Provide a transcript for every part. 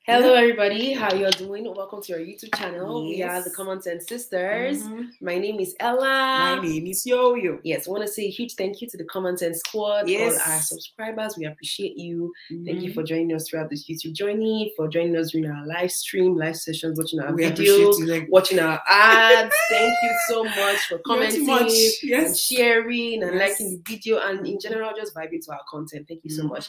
Hello everybody, how you're doing? Welcome to our YouTube channel. Yes. We are the Common Sense Sisters. My name is Ella. My name is Yo-Yo. Yes, I want to say a huge thank you to the Common Sense Squad, all our subscribers. We appreciate you. Thank you for joining us throughout this YouTube journey, for joining us during our live sessions, watching our videos, watching our ads. Thank you so much for commenting and sharing and liking the video, and in general just vibing to our content. Thank you so much.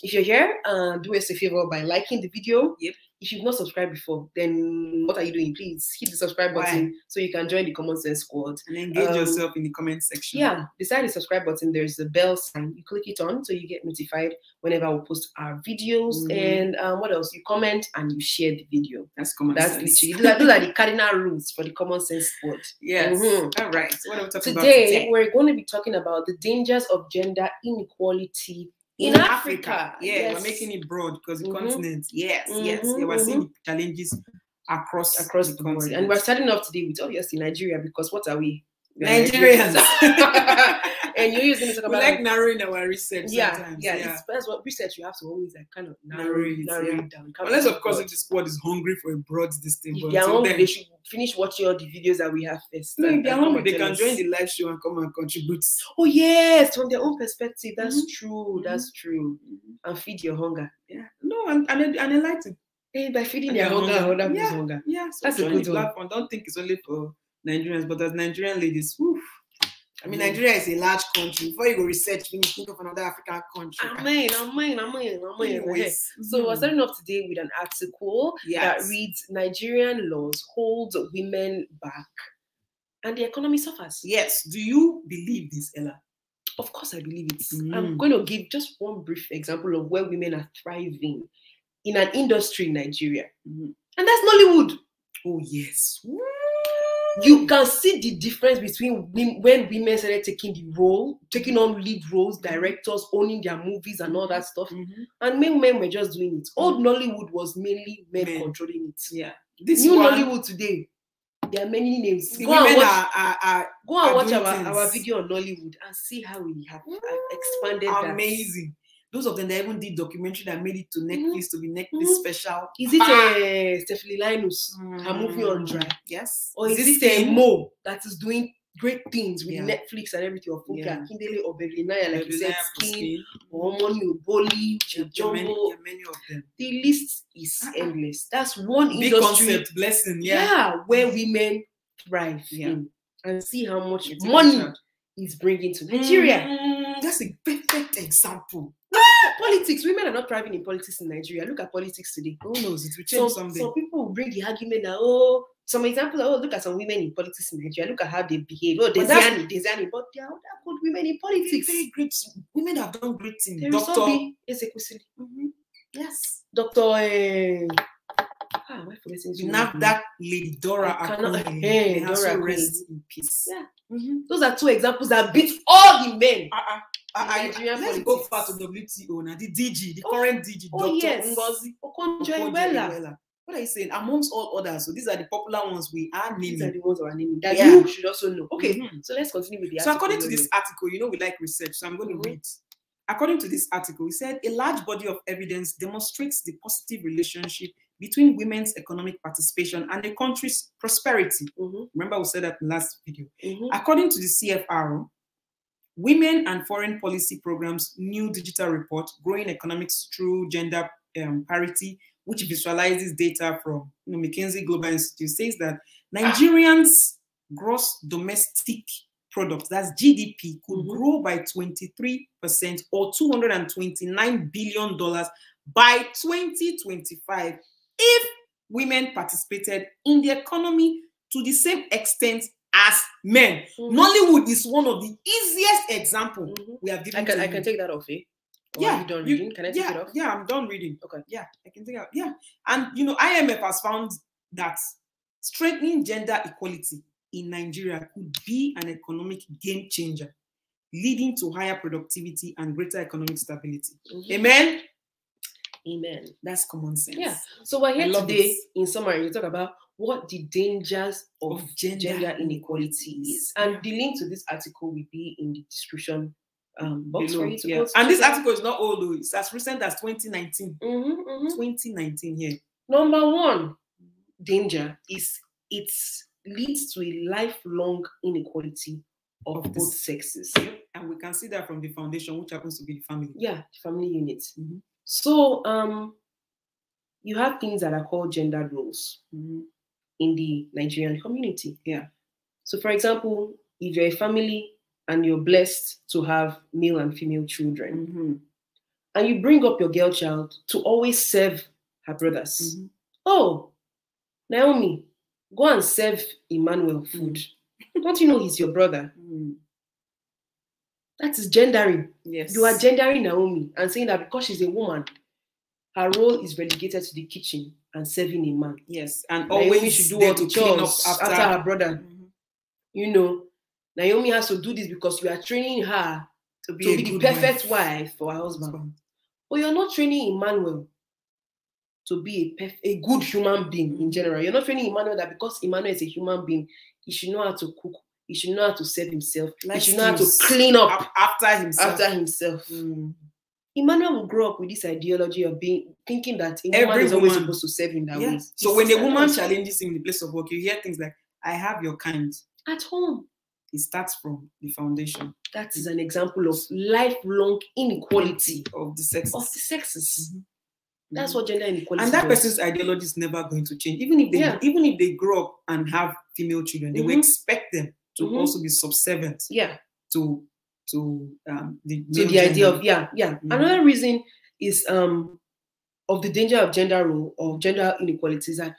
If you're here, do us a favor by liking the video. If you've not subscribed before, then what are you doing? Please hit the subscribe button so you can join the Common Sense Squad and engage yourself in the comment section. Yeah, beside the subscribe button, there's a bell sign. You click it on so you get notified whenever we post our videos. And what else? You comment and you share the video. That's common sense. Literally those are the cardinal rules for the Common Sense Squad. Yes. All right. So what are we talking about today? We're going to be talking about the dangers of gender inequality in Africa. Yeah, we're making it broad because the continent. We're seeing challenges across the continent. And we're starting off today with obviously Nigeria, because what are we? Nigerians. And you're using to talk about like narrowing our research sometimes. That's what research you have to always kind of narrow it down. Unless of course if the squad is hungry for a broad distinction. If they're hungry, they should finish watching all the videos that we have first. No, if they're hungry, they can join the live show and come and contribute. Oh yes, from their own perspective. That's true. That's true. And feed your hunger. Yeah. No, and enlighten. Hey, by feeding their hunger, other people's hunger. Yeah, so that's a good platform. Don't think it's only for Nigerians, but as Nigerian ladies, I mean, Nigeria is a large country. Before you go research, you need to think of another African country. Amen. So we're starting off today with an article that reads, Nigerian laws hold women back and the economy suffers. Yes. Do you believe this, Ella? Of course I believe it. I'm going to give just one brief example of where women are thriving in an industry in Nigeria. And that's Nollywood. Oh, yes. You can see the difference between when women started taking on lead roles, directors, owning their movies and all that stuff. And men were just doing it. Old Nollywood was mainly men controlling it. Yeah. This new Nollywood today, there are many names. Go and watch our video on Nollywood and see how we have expanded that. Amazing. Those of them that even did documentary that made it to Netflix to be Netflix special. Is it Stephanie Linus, her movie on Dry? Yes. Or is it a Mo that is doing great things with Netflix and everything? Or Kindele or Belinaya, like you said, Skin, or Money Boli, Jumbo. Many of them. The list is endless. That's one big industry. Concept, blessing, where women thrive in. And see how much money is bringing to Nigeria. That's a perfect example. Politics. Women are not thriving in politics in Nigeria. Look at politics today. Who knows? It will change someday. Some people will bring the argument that, some example, look at some women in politics in Nigeria. Look at how they behave. Desiani. But there are other good women in politics. Very great. Women have done great things. Dr. Yes. Dr. That lady Dora Dora rest in peace. Those are two examples that beat all the men. Let's go far to WTO now. The DG, the current DG, Dr. Ngozi Okonjo-Iweala. What are you saying? Amongst all others, so these are the popular ones we are naming. These are the ones we are naming that you should also know. Okay, so let's continue with the article. So according to this article, we like research, so I'm going to read. According to this article, we said a large body of evidence demonstrates the positive relationship between women's economic participation and the country's prosperity. Remember, we said that in the last video. According to the CFRO, Women and Foreign Policy Programs new digital report, Growing Economics Through Gender Parity, which visualizes data from McKinsey Global Institute, says that Nigerians' gross domestic product, that's GDP, could grow by 23% or $229 billion by 2025 if women participated in the economy to the same extent as men. Nollywood is one of the easiest examples we have given. I can take that off, eh? Are you done reading? Can I take it off? Yeah, I'm done reading. Okay. Yeah, I can take it off. Yeah. And IMF has found that strengthening gender equality in Nigeria could be an economic game changer, leading to higher productivity and greater economic stability. Amen. Amen. That's common sense. Yeah. So we're here today, in summary, we talk about what the dangers of gender inequality is. And the link to this article will be in the description box for you to go to. And this article is not old, though. It's as recent as 2019. 2019 here. Number one danger is it leads to a lifelong inequality of both sexes. And we can see that from the foundation, which happens to be the family. Yeah, family unit. So you have things that are called gender roles in the Nigerian community. Yeah. So for example, if you're a family and you're blessed to have male and female children, and you bring up your girl child to always serve her brothers. Oh, Naomi, go and serve Emmanuel food. Don't you know he's your brother? That is gendering. Yes. You are gendering Naomi and saying that because she's a woman, her role is relegated to the kitchen and serving a man. Yes, and Naomi always should do all the chores after her brother. You know, Naomi has to do this because you are training her to be the perfect wife for her husband. But you're not training Emmanuel to be a good human being in general. You're not training Emmanuel that because Emmanuel is a human being, he should know how to cook. He should know how to serve himself. He should know how to clean up after himself. Emmanuel will grow up with this ideology of thinking that a woman is always supposed to serve him that way. So when a woman challenges him in the place of work, you hear things like, I have your kind. At home. It starts from the foundation. That is an example of lifelong inequality of the sexes. That's what gender inequality and that person's ideology is never going to change. Even if they grow up and have female children, they will expect them to also be subservient to the idea of Another reason is of the danger of gender role or gender inequality is that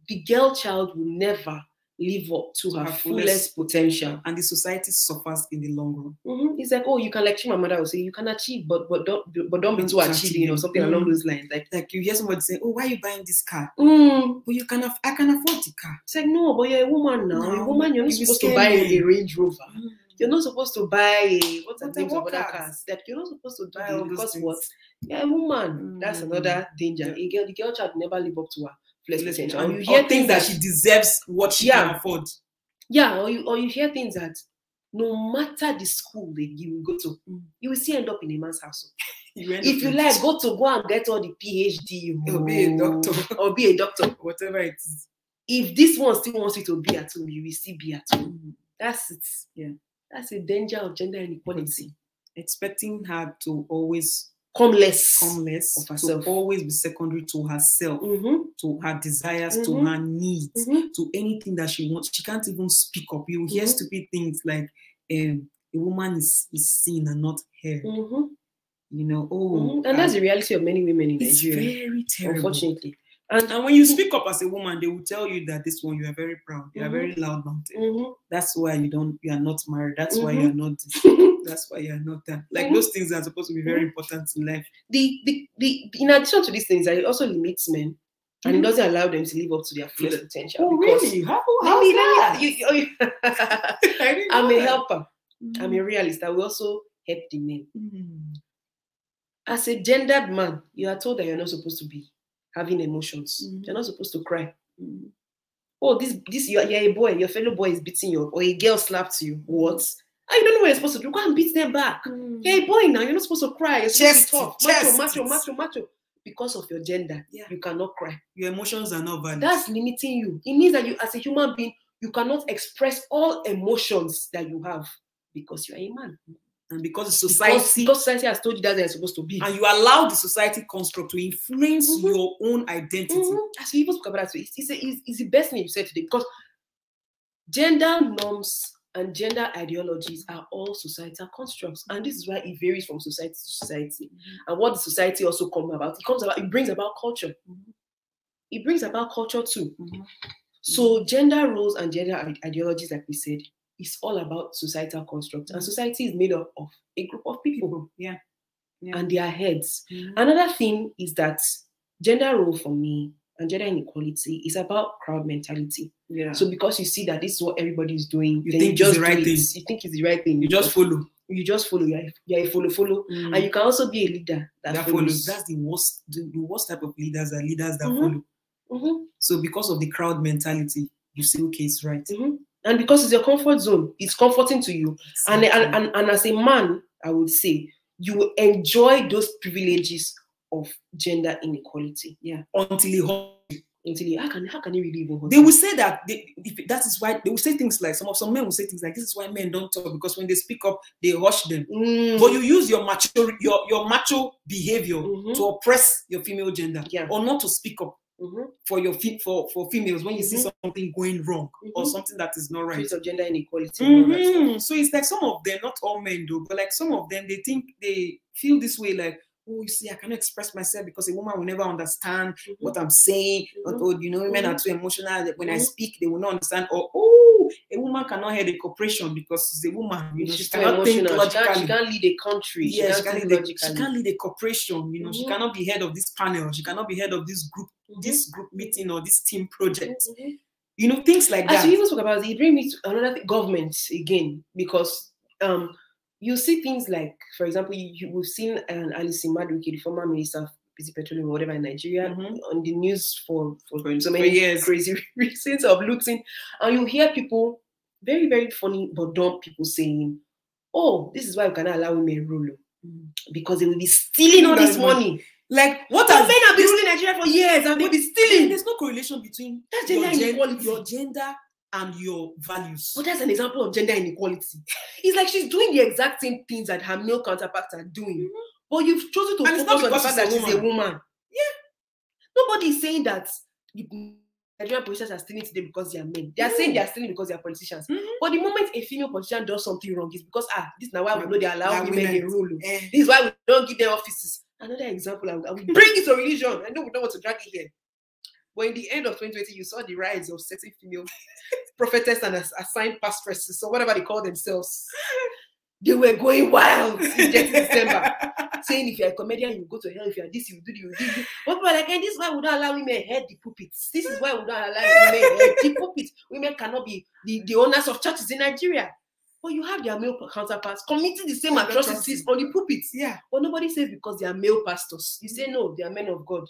the girl child will never live up to her fullest potential, and the society suffers in the long run. It's like, oh, you can lecture. My mother will say you can achieve, but don't be too achieving, or something along those lines. Like you hear somebody say, oh, why are you buying this car? But I can afford the car. It's like, no, but you're a woman now. No, a woman, you're not supposed to buy a Range Rover. You're not supposed to buy what's the names of other cars. That you're not supposed to buy all because what? You're a woman. That's another danger. The girl child never live up to her fullest potential. And you hear things that she deserves what she can afford. Yeah, or you hear things that no matter the school that you go to, you will still end up in a man's house. If you like, go and get all the PhD, or be a doctor, or be a doctor, whatever it is. If this one still wants you to be at home, you will still be at home. That's it. Yeah, that's a danger of gender inequality. Expecting her to always come less of herself, to always be secondary to herself, to her desires, to her needs, to anything that she wants. She can't even speak up. You hear stupid things like a woman is seen and not heard. You know, and that's the reality of many women in Nigeria. It's very terrible, unfortunately. And when you speak up as a woman, they will tell you that this one, you are very proud, you are very loud mounted. That's why you are not married. That's why you are not this. That's why you are not that. Like those things are supposed to be very important in life. In addition to these things, it also limits men, and it doesn't allow them to live up to their full potential. Oh, really? I'm a helper. I'm a realist. I will also help the men. As a gendered man, you are told that you're not supposed to be having emotions. You're not supposed to cry. Oh, you're a boy, your fellow boy is beating you, or a girl slapped you. What? You don't know what you're supposed to do. Go and beat them back. You're a boy now, you're not supposed to cry. You're supposed to be tough. Macho. Because of your gender, you cannot cry. Your emotions are not valid. That's limiting you. It means that you, as a human being, you cannot express all emotions that you have because you are a man. And because society has told you that they're supposed to be. And you allow the society construct to influence your own identity. As we even spoke about that, it's the best thing you said today, because gender norms and gender ideologies are all societal constructs. And this is why it varies from society to society. And what the society also it brings about culture. It brings about culture too. So gender roles and gender ideologies, like we said, it's all about societal constructs, and society is made up of a group of people, and their heads. Another thing is that gender role for me and gender inequality is about crowd mentality. So because you see that this is what everybody is doing, you think it's the right thing. You think it's the right thing. You just follow. You're a follow. And you can also be a leader that follows. That's the worst type of leaders are leaders that follow. So because of the crowd mentality, you say, okay, it's right. And because it's your comfort zone, it's comforting to you. Exactly. And as a man, I would say, you will enjoy those privileges of gender inequality. Yeah. Until how can you really even? They will say that that is why they will say things like some men will say things like, this is why men don't talk, because when they speak up they hush them. But you use your macho behavior to oppress your female gender, or not to speak up for females when you see something going wrong or something that is not right. Of gender inequality. So it's like some of them, not all men though, but like some of them, they feel this way, like, oh, you see, I cannot express myself because a woman will never understand what I'm saying. Or, women are too emotional. When I speak, they will not understand. Or, oh, a woman cannot head a corporation because she's a woman. She's she cannot think logically. She can't lead a country. Yeah, she can't lead a corporation. She cannot be head of this panel. She cannot be head of this group meeting or this team project. Things like that. As you even talk about it bring me to another thing, government again, because you see things like, for example, we've seen Alice Madueke, the former minister of petroleum or whatever in Nigeria, on the news for so many years, crazy reasons of looting, and you hear people, very, very funny but dumb people saying, oh, this is why we cannot allow women rule, because they will be stealing all this money. Like, what men have been ruling Nigeria for years and they'll be stealing. There's no correlation between your gender and your values. But that's an example of gender inequality. It's like she's doing the exact same things that her male counterparts are doing. But you've chosen to focus on the fact that she's a woman. Yeah. Nobody is saying that Nigerian politicians are stealing today because they are men. They are saying they are stealing because they are politicians. But the moment a female politician does something wrong, it's because, this is now why we know they allow women a rule. This is why we don't give them offices. Another example, I will bring it to religion. I know we don't want to drag it here. But in the end of 2020, you saw the rise of certain female prophetess and assigned pastresses, so whatever they call themselves. They were going wild in December, saying if you're a comedian, you go to hell. If you're this, you do this. But people are like, this is why we don't allow women head the pulpits. This is why we don't allow women head the pulpits. Women cannot be the owners of churches in Nigeria. But you have their male counterparts committing the same atrocities on the pulpits. Yeah. But nobody says because they are male pastors. You say no, they are men of God.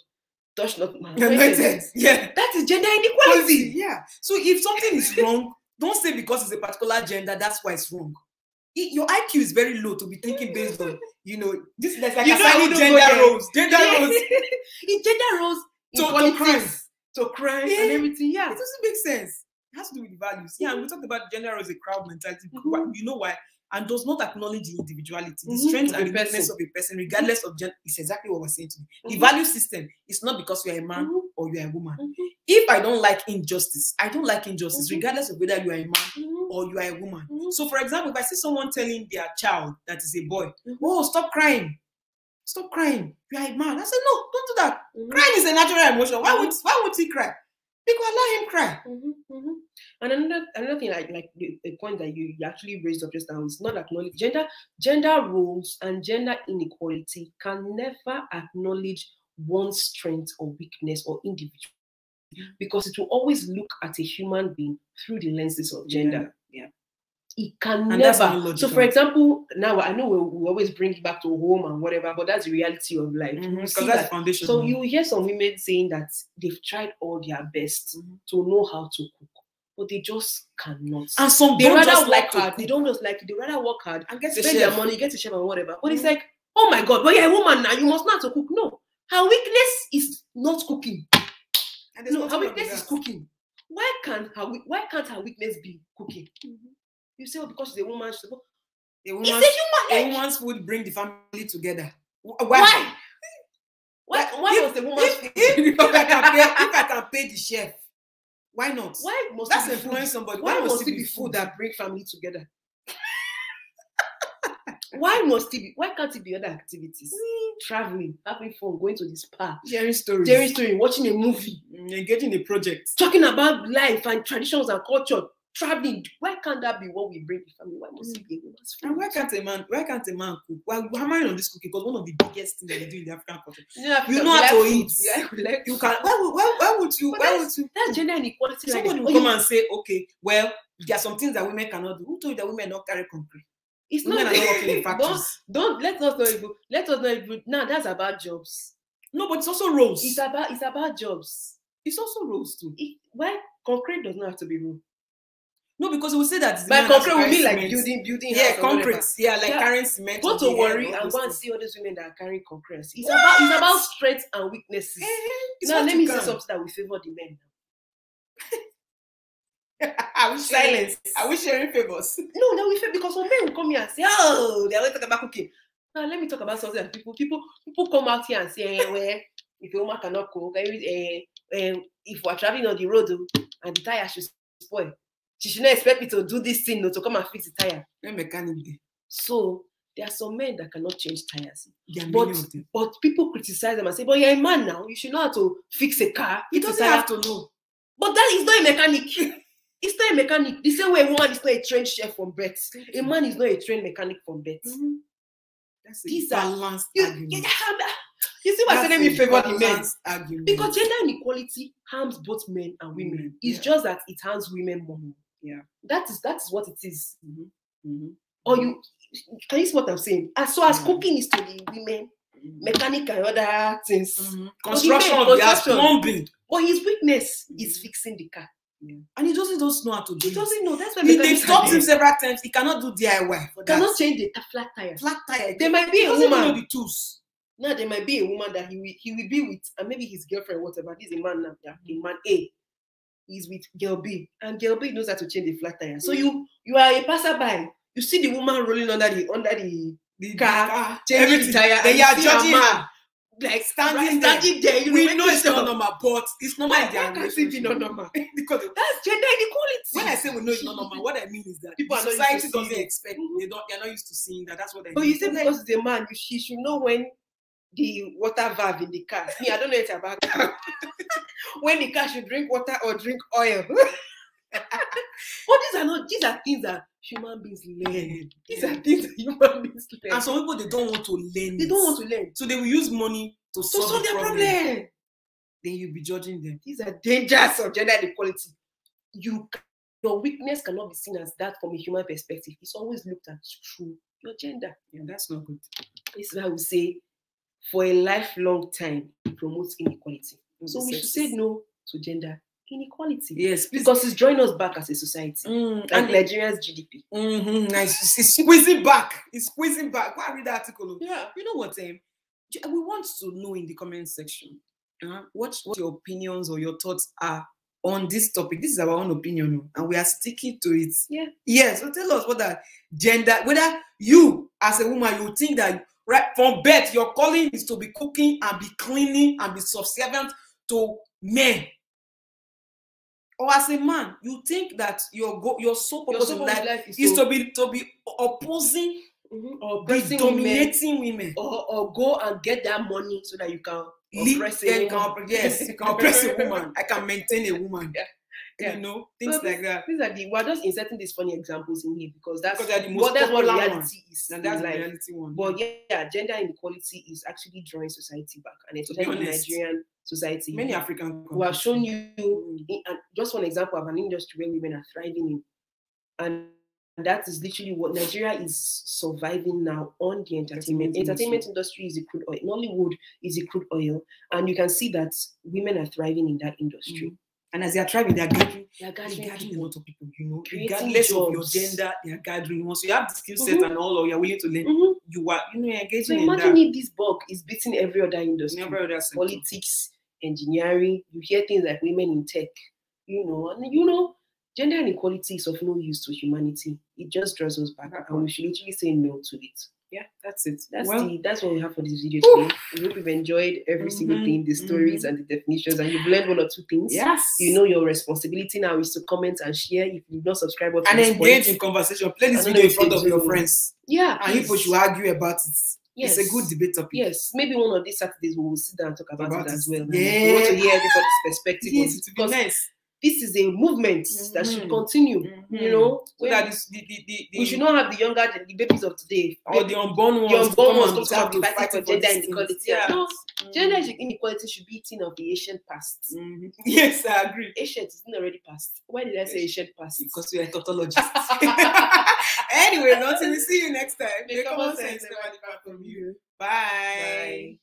Touch not my yeah. That is gender inequality. Yeah. So if something is wrong, don't say because it's a particular gender, that's why it's wrong. Your IQ is very low to be thinking based on, this is like assigning gender roles. Gender roles. In gender roles, to crime and everything. Yeah. It doesn't make sense. It has to do with values. Yeah, and we talked about gender as a crowd mentality. You know why? And does not acknowledge the individuality, the strength and the weakness of a person, regardless of gender. It's exactly what we're saying today. The value system is not because you're a man or you're a woman. If I don't like injustice, I don't like injustice, regardless of whether you are a man or you are a woman. So, for example, if I see someone telling their child that is a boy, oh, stop crying. Stop crying. You are a man. I said, no, don't do that. Crying is a natural emotion. Why would he cry? Because allow him cry. And another thing, like the point that you actually raised up just now, is not acknowledge gender roles and gender inequality can never acknowledge one's strength or weakness or individual, because it will always look at a human being through the lenses of gender. Yeah. It can never. So, for example, now I know we always bring it back to home and whatever, but that's the reality of life. Because that's foundation. So you hear some women saying that they've tried all their best to know how to cook, but they just cannot. And some they rather work hard. They don't just like it. They rather work hard and spend their money, get a chef and whatever. But it's like, oh my God, but you're a woman now. You must know how to cook. No, her weakness is not cooking. No, her weakness is cooking. Why can't her weakness be cooking? You say, because she's a woman, it's a human. A woman's food bring the family together. Why? Why was the woman's food? If I can pay the chef, why not? Why must that's employing somebody? Why must it be food that bring family together? Why can't it be other activities? Traveling, having fun, going to the spa, sharing stories, watching a movie, engaging in a project, talking about life and traditions and culture. Traveling, why can't that be what we bring the family? Why must it be a woman's food? And why can't a man cook? Why am I on this cooking? Because one of the biggest things that they do in the African culture, you know how to eat. You can. Why would you? That's gender inequality. Somebody will come and say, okay, well, there are some things that women cannot do. Who told you that women don't carry concrete? It's women not. Are not working in factories. Let us not even. Now that's about jobs. No, but it's also roles. It's about jobs. It's also roles too. Why concrete does not have to be rule? No, because we say that by concrete we mean like building house concrete. Yeah, like carrying cement. Go to Worry and go and see all those women that are carrying concrete. It's about strengths and weaknesses. Now let me say something that we favor the men. Are we sharing favors? No, we favor because some men will come here and say, oh, they are always talking about cooking. Now let me talk about something that people come out here and say, well, if a woman cannot cook, if we're traveling on the road and the tire should spoil, she should not expect me to do this thing to come and fix the tire. So there are some men that cannot change tires. But people criticize them and say, but you're a man now, you should know how to fix a car. He doesn't have to know. But that is not a mechanic. It's not a mechanic. The same way a woman is not a trained chef from birth. A man is not a trained mechanic from birth. That's a balanced argument. You see why saying me favor the men? Argument. Because gender inequality harms both men and women. It's just that it harms women more. Yeah. That is what it is. Or can you see what I'm saying? As cooking is to the women, mechanic and other things. Construction of the house, plumbing. But his weakness is fixing the car. Yeah. And he doesn't know how to do it. He doesn't know. That's why they've stopped him several times. He cannot do DIY. For cannot change the flat tire. Flat tire. There might be a woman. Know the tools. No, there might be a woman that he will be with, and maybe his girlfriend, whatever. This is a man now. Yeah, a man A. He's with girl B, and girl B knows how to change the flat tire. So you are a passerby. You see the woman rolling under the car, changing the tire, then you are judging her. Like standing there. We know it's not normal, but it's normal in their relationship. Not normal. Because that's gender inequality. When I say we know it's not normal, what I mean is that people society doesn't expect. They're not used to seeing that. That's what I mean. But you say because it's a man, she should know when the water valve in the car. Me, I don't know anything about car. When the car should drink water or drink oil. But these are things that human beings learn. These are things that human beings learn. And some people, they don't want to learn. They don't want to learn. So they will use money to solve their problem. Then you'll be judging them. These are dangers of gender inequality. Your weakness cannot be seen as that from a human perspective. It's always looked at through your gender. Yeah, that's not good. This is why we say, for a lifelong time, it promotes inequality. So we should say no to gender inequality. Yes, please. Because it's drawing us back as a society. Like Nigeria's GDP. Nice. It's squeezing back. It's squeezing back. Go and read the article. Yeah. You know what? We want to know in the comment section what your opinions or your thoughts are on this topic. This is our own opinion, and we are sticking to it. Yeah. Yes. So tell us what that gender, whether you as a woman, you think that right from birth your calling is to be cooking and be cleaning and be subservient to men. Or as a man, you think that your sole purpose in life is to be opposing or be dominating women. Or go and get that money so that you can oppress a woman. Yes, you can oppress a woman. I can maintain a woman. Yeah. You know, things like that. We're just inserting these funny examples in here because that's the most what reality is. And that's like, the reality one. But yeah, gender inequality is actually drawing society back, and especially in Nigerian society. Many African countries. We have shown you just one example of an industry where women are thriving in, and that is literally what Nigeria is surviving now on the entertainment. Entertainment industry is a crude oil. Nollywood is a crude oil, and you can see that women are thriving in that industry. And as they are thriving, they are gathering a lot of people, you know, regardless of your gender, they are gathering. Once you have the skill set and all, or you're willing to learn, you are, engaging so in that. imagine if this bug is beating every other industry. Politics, engineering, you hear things like women in tech, and gender inequality is of no use to humanity. It just draws us back, and we should literally say no to it. Yeah, that's it. That's what we have for this video today. We hope you've enjoyed every single thing, the stories and the definitions, and you've learned one or two things. Yes. You know your responsibility now is to comment and share. If you've not subscribed to and engage in conversation. Play this video in front of your friends. Yeah. And people should argue about it. Yes. It's a good debate topic. Yes. Maybe one of these Saturdays we will sit down and talk about it as well. Yeah. We want to hear everybody's perspective. Yes, it would be nice. This is a movement that should continue, so that we should not have the babies of today or the unborn ones. The unborn ones to have to fight for gender inequality. Yeah. No, gender inequality should be a thing of the ancient past. Yes, I agree. Ancient is not already past. Why did I say ancient past? Because we are tautologists. Anyway, until we see you next time. The common sense never depart from you. Bye.